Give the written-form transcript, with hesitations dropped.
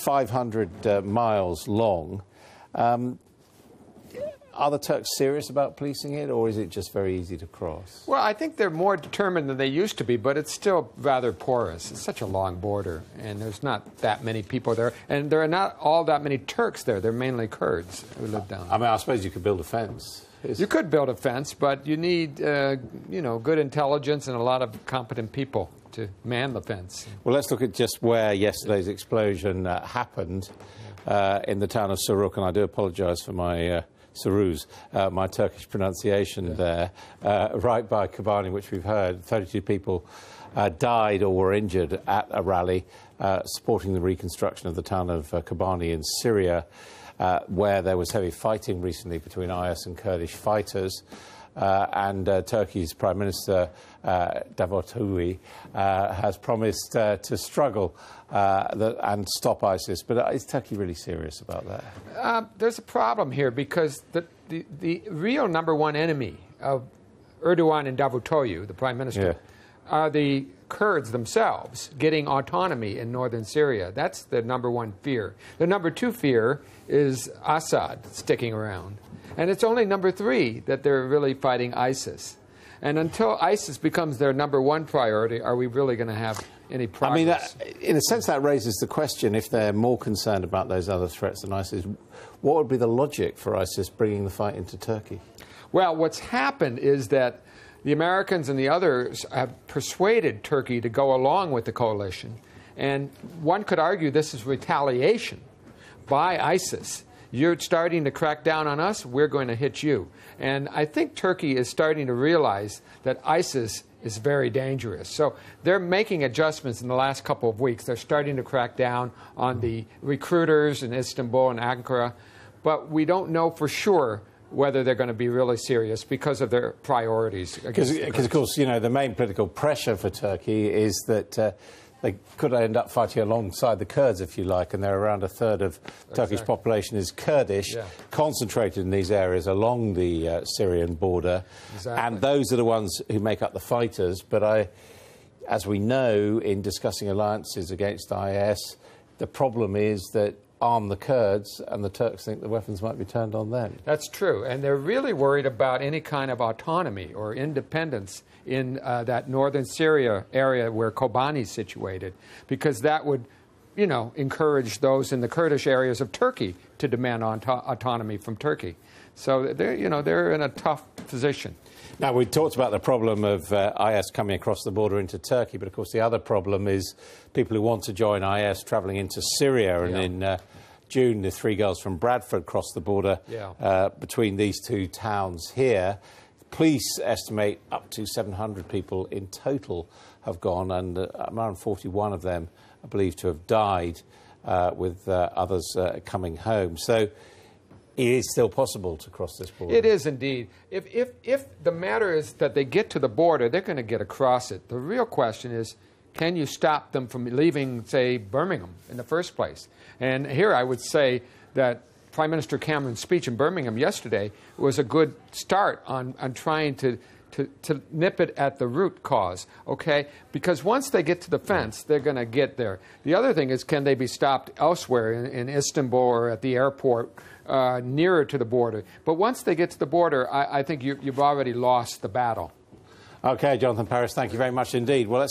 500 miles long. Are the Turks serious about policing it, or is it just very easy to cross? Well, I think they're more determined than they used to be, but it's still rather porous. It's such a long border, and there's not that many people there. And there are not all that many Turks there. They're mainly Kurds who live down there. I mean, I suppose you could build a fence. You could build a fence, but you need, you know, good intelligence and a lot of competent people to man the fence. Well, let's look at just where yesterday's explosion happened in the town of Suruk, and I do apologise for my my Turkish pronunciation there, right by Kobani, which we've heard. 32 people died or were injured at a rally supporting the reconstruction of the town of Kobani in Syria, where there was heavy fighting recently between IS and Kurdish fighters. And Turkey's Prime Minister Davutoglu has promised to struggle and stop ISIS. But is Turkey really serious about that? There's a problem here because the real #1 enemy of Erdogan and Davutoglu, the Prime Minister, are the Kurds themselves getting autonomy in northern Syria. That's the #1 fear. The #2 fear is Assad sticking around. And it's only #3 that they're really fighting ISIS. And until ISIS becomes their #1 priority, are we really going to have any progress? I mean, in a sense, that raises the question, if they're more concerned about those other threats than ISIS, what would be the logic for ISIS bringing the fight into Turkey? Well, what's happened is that the Americans and the others have persuaded Turkey to go along with the coalition. And one could argue this is retaliation by ISIS. You're starting to crack down on us, we're going to hit you. And I think Turkey is starting to realize that ISIS is very dangerous. So they're making adjustments in the last couple of weeks. They're starting to crack down on the recruiters in Istanbul and Ankara. But we don't know for sure whether they're going to be really serious because of their priorities. Because, of course, you know, the main political pressure for Turkey is that they could end up fighting alongside the Kurds, if you like, and they're around a third of Turkish population is Kurdish, concentrated in these areas along the Syrian border. And those are the ones who make up the fighters. But as we know, in discussing alliances against IS, the problem is that arm the Kurds, and the Turks think the weapons might be turned on them. That's true, and they're really worried about any kind of autonomy or independence in that northern Syria area where Kobani is situated, because that would, you know, encourage those in the Kurdish areas of Turkey to demand autonomy from Turkey. So they're, you know, they're in a tough position. Now, we talked about the problem of IS coming across the border into Turkey, but of course the other problem is people who want to join IS travelling into Syria. And in June, the 3 girls from Bradford crossed the border between these two towns here. Police estimate up to 700 people in total have gone, and around 41 of them are believed to have died, with others coming home. So it is still possible to cross this border. It is indeed. If the matter is that they get to the border, they're going to get across it. The real question is, can you stop them from leaving, say, Birmingham in the first place? And here I would say that Prime Minister Cameron's speech in Birmingham yesterday was a good start on trying to nip it at the root cause, okay? Because once they get to the fence, they're going to get there. The other thing is, can they be stopped elsewhere in Istanbul or at the airport nearer to the border? But once they get to the border, I think you've already lost the battle. Okay, Jonathan Paris, thank you very much indeed. Well, let's